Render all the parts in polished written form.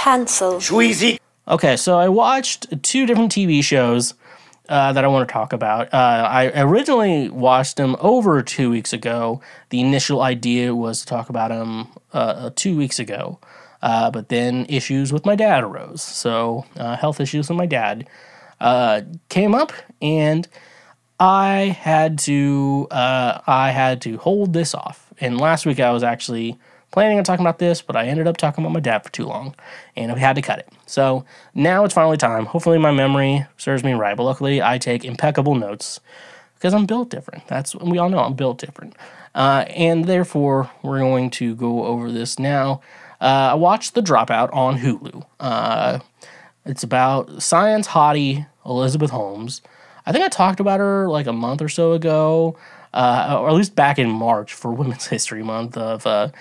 Cancel. Schweezy. Okay, so I watched 2 different TV shows that I want to talk about. I originally watched them over 2 weeks ago. The initial idea was to talk about them 2 weeks ago. But then issues with my dad arose. So health issues with my dad came up, and I had to hold this off. And last week I was actually planning on talking about this, but I ended up talking about my dad for too long, and I had to cut it. So now it's finally time. Hopefully my memory serves me right, but luckily I take impeccable notes because I'm built different. We all know I'm built different. And therefore, we're going to go over this now. I watched The Dropout on Hulu. It's about science hottie Elizabeth Holmes. I think I talked about her like a month or so ago, or at least back in March for Women's History Month, of the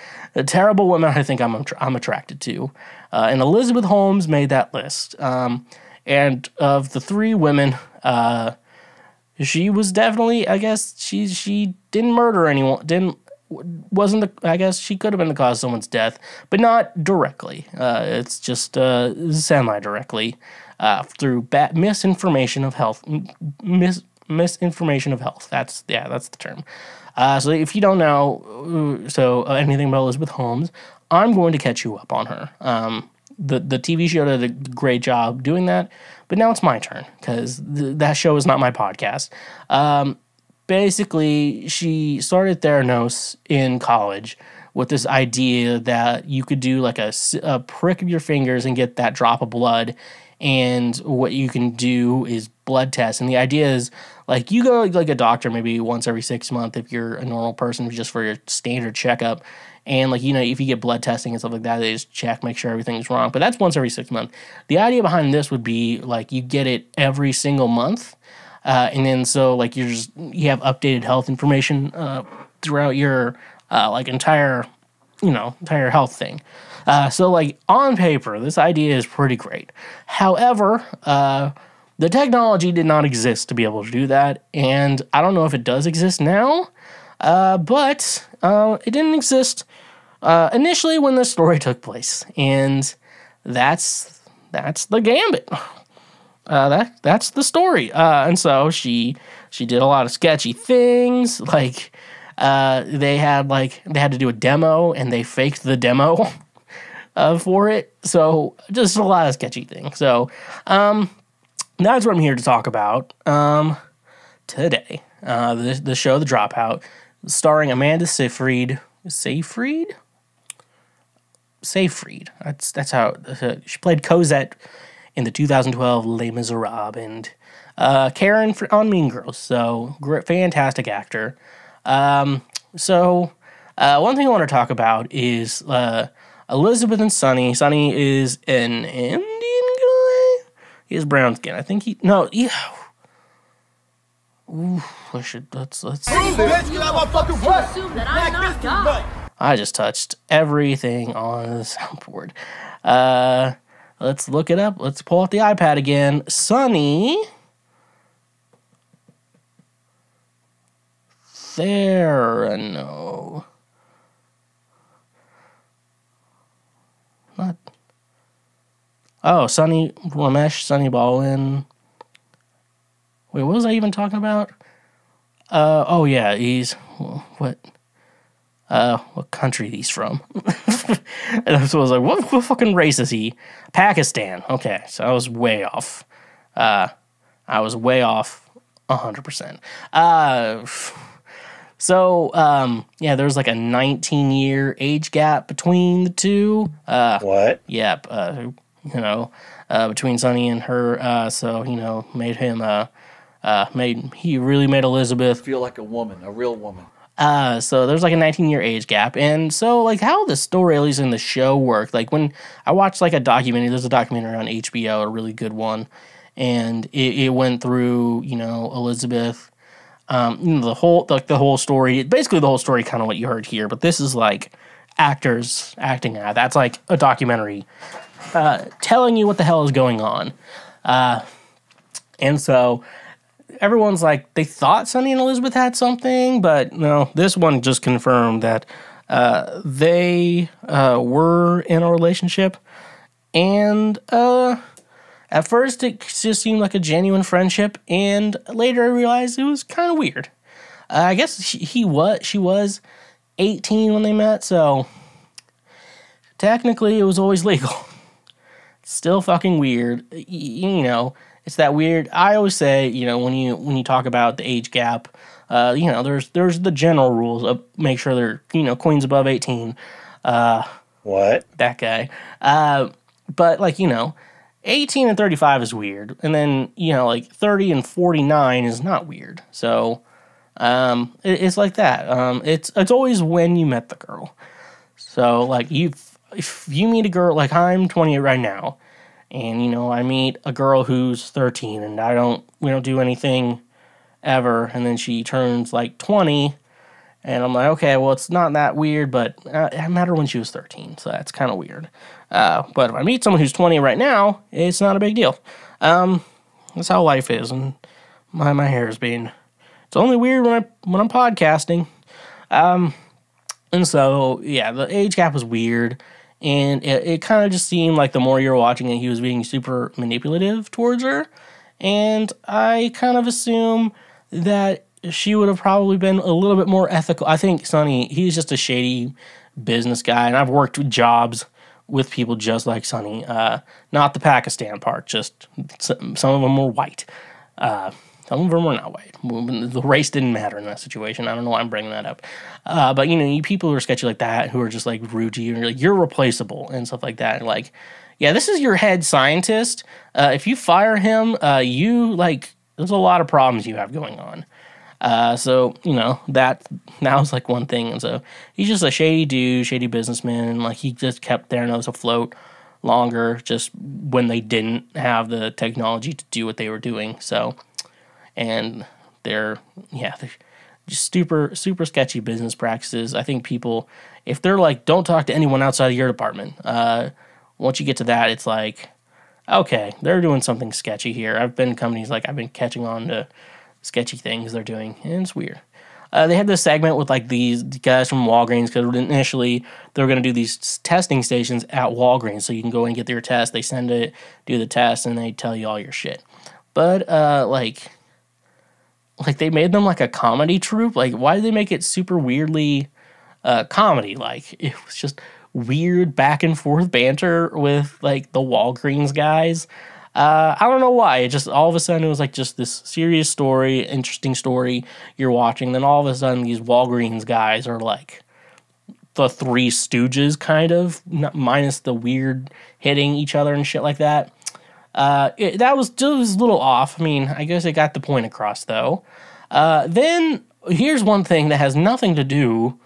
terrible women I think I'm attracted to. And Elizabeth Holmes made that list. And of the 3 women, she was definitely, I guess, she didn't murder anyone, I guess she could have been the cause of someone's death, but not directly. It's just semi-directly through misinformation of health. Misinformation of health. That's the term. So if you don't know anything about Elizabeth Holmes, I'm going to catch you up on her. The TV show did a great job doing that, but now it's my turn because that show is not my podcast. Basically, she started Theranos in college with this idea that you could do like a prick of your fingers and get that drop of blood. And what you can do is blood tests. And the idea is, like, you go like a doctor maybe once every 6 months if you're a normal person, just for your standard checkup. And, like, if you get blood testing and stuff like that, they just check, make sure everything's wrong. But that's once every 6 months. The idea behind this would be, like, you get it every single month. And then so, like, you have updated health information throughout your, entire health thing. So, like, on paper, this idea is pretty great. However, the technology did not exist to be able to do that, and I don't know if it does exist now, but it didn't exist initially when the story took place, and that's the gambit. That's the story. And so she did a lot of sketchy things, like they had to do a demo, and they faked the demo for it. So just a lot of sketchy things. So that's what I'm here to talk about today. The show The Dropout, starring Amanda Seyfried. Seyfried? That's how she played Cosette in the 2012 Les Miserables, and Karen on Mean Girls. So fantastic actor. So one thing I want to talk about is Elizabeth and Sonny. Sonny is an Indian guy. He has brown skin. I think let's. I just touched everything on the soundboard. Let's look it up. Let's pull out the iPad again. Sonny Therano. Not. Oh, Sonny Ramesh, Sonny Baldwin. Wait, what was I even talking about? Oh yeah, he's what country he's from? And so I was like, what fucking race is he? Pakistan. Okay, so I was way off. I was way off 100%. Yeah, there's like a 19-year age gap between the two. What? Yep. Between Sonny and her. Made him. He really made Elizabeth feel like a woman, a real woman. So there's like a 19-year age gap. And so like how the story, at least in the show, worked, like when I watched like a documentary, there's a documentary on HBO, a really good one, and it went through, Elizabeth, the whole story, basically the whole story, kind of what you heard here, but this is like actors acting out. That's like a documentary telling you what the hell is going on. And so everyone's like, they thought Sonny and Elizabeth had something, but no, this one just confirmed that they were in a relationship. And at first it just seemed like a genuine friendship, and later I realized it was kind of weird. I guess she was 18 when they met, so technically it was always legal. Still fucking weird. It's that weird. I always say, when you talk about the age gap, there's the general rules of make sure they're, queens above 18. What? That guy. But 18 and 35 is weird. And then, 30 and 49 is not weird. So, it's like that. It's always when you met the girl. So, if you meet a girl, like I'm 28 right now, and, I meet a girl who's 13 and we don't do anything ever, and then she turns 20, and I'm like, okay, well, it's not that weird, but I met her when she was 13, so that's kind of weird. But if I meet someone who's 20 right now, it's not a big deal. That's how life is, and my hair is being... It's only weird when I'm podcasting. And so, yeah, the age gap was weird, and it kind of just seemed like the more you're watching it, he was being super manipulative towards her, and I kind of assume that she would have probably been a little bit more ethical. I think Sonny, he's just a shady business guy, and I've worked jobs with people just like Sonny. Not the Pakistan part, just some of them were white. Some of them were not white. The race didn't matter in that situation. I don't know why I'm bringing that up. But, you people who are sketchy like that, who are just, rude to you, and you're you're replaceable and stuff like that. And, yeah, this is your head scientist. If you fire him, there's a lot of problems you have going on. So, that was, one thing. And so he's just a shady dude, shady businessman, and, he just kept their nose afloat longer just when they didn't have the technology to do what they were doing. So... And they're just super, super sketchy business practices. I think people, if they're don't talk to anyone outside of your department, once you get to that, it's okay, they're doing something sketchy here. I've been in companies I've been catching on to sketchy things they're doing, and it's weird. They had this segment with these guys from Walgreens, because initially they were going to do these testing stations at Walgreens, so you can go and get your test. They send it, do the test, and they tell you all your shit. But they made them a comedy troupe. Why did they make it super weirdly comedy? It was just weird back and forth banter with the Walgreens guys. I don't know why. It just all of a sudden it was just this serious story, interesting story you're watching. Then all of a sudden these Walgreens guys are the Three Stooges kind of, minus the weird hitting each other and shit like that. That was a little off. I mean, I guess it got the point across, though. Then, here's one thing that has nothing to do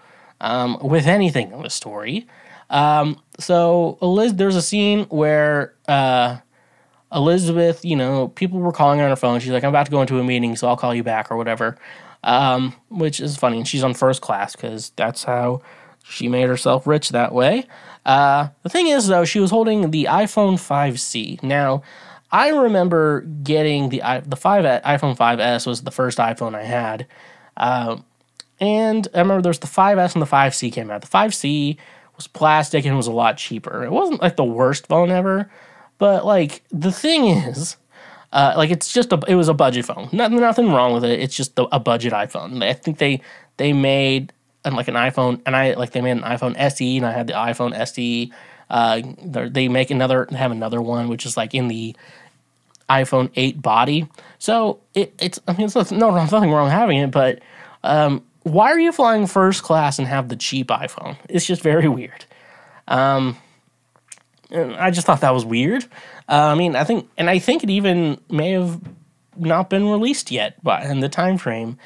with anything in the story. So, there's a scene where Elizabeth, people were calling her on her phone. She's like, I'm about to go into a meeting, so I'll call you back or whatever, which is funny. And she's on first class because that's how she made herself rich that way. The thing is, though, she was holding the iPhone 5C. Now, I remember getting the iPhone 5S was the first iPhone I had. And I remember there's the 5S and the 5C came out. The 5C was plastic and was a lot cheaper. It wasn't the worst phone ever, but the thing is, it's just it was a budget phone. Nothing wrong with it. It's just a budget iPhone. I think they made an iPhone, and they made an iPhone SE, and I had the iPhone SE. They have another one which is in the iPhone 8 body. So it's nothing wrong with having it, but why are you flying first class and have the cheap iPhone? It's just very weird. And I just thought that was weird. I think it even may have not been released yet in the time frame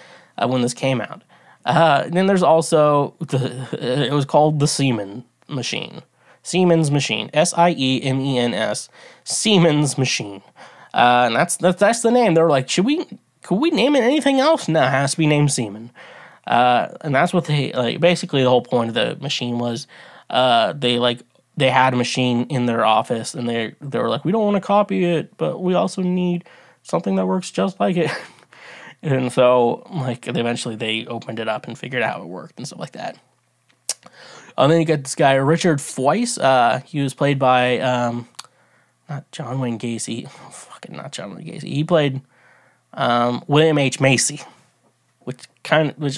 when this came out. Then there's also it was called the Siemens machine. Siemens machine. SIEMENS. Siemens machine. And that's the name. They were could we name it anything else? No, it has to be named Siemens. And that's what they basically the whole point of the machine was. They had a machine in their office, and they were we don't want to copy it, but we also need something that works just like it. And so, eventually they opened it up and figured out how it worked and stuff like that. And then you got this guy, Richard Foyce. He was played by not John Wayne Gacy. Fucking not John Wayne Gacy. He played William H. Macy, which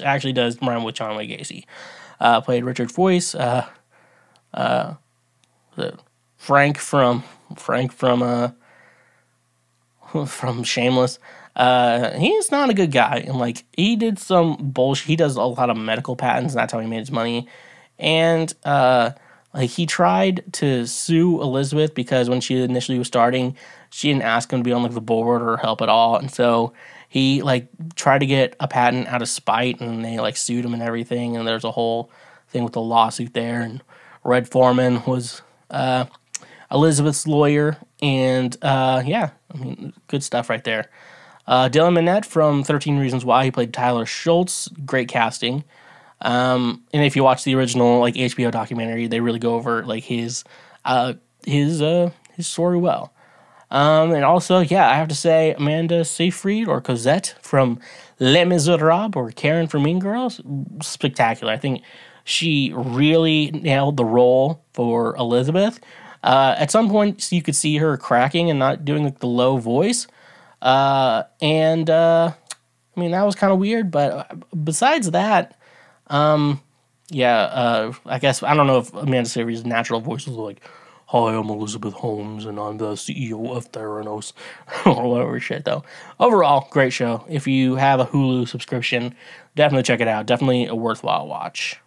actually does rhyme with John Wayne Gacy. Played Richard Foyce. Frank from Shameless. He's not a good guy, and like he did some bullshit. He does a lot of medical patents, and that's how he made his money. And like he tried to sue Elizabeth because when she initially was starting, she didn't ask him to be on like the board or help at all, and so he like tried to get a patent out of spite, and they like sued him and everything. And there's a whole thing with the lawsuit there. And Red Foreman was Elizabeth's lawyer, and yeah, I mean, good stuff right there. Dylan Minnette from 13 Reasons Why, he played Tyler Schultz. Great casting. And if you watch the original like HBO documentary, they really go over like his story well. And also, yeah, I have to say Amanda Seyfried or Cosette from Les Miserables or Karen from Mean Girls, spectacular. I think she really nailed the role for Elizabeth. At some point, you could see her cracking and not doing like the low voice. I mean, that was kind of weird, but besides that, yeah, I guess, I don't know if Amanda Seyfried's natural voice was like, "Hi, I'm Elizabeth Holmes, and I'm the CEO of Theranos," or whatever shit, though. Overall, great show. If you have a Hulu subscription, definitely check it out. Definitely a worthwhile watch.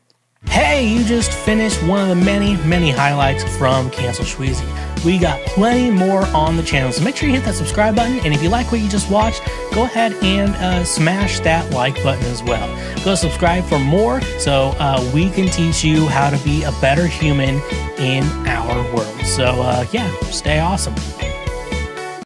Hey, you just finished one of the many, many highlights from Cancel Schweezy. We got plenty more on the channel, so make sure you hit that subscribe button, and if you like what you just watched, go ahead and smash that like button as well. Go subscribe for more so we can teach you how to be a better human in our world. So yeah, stay awesome.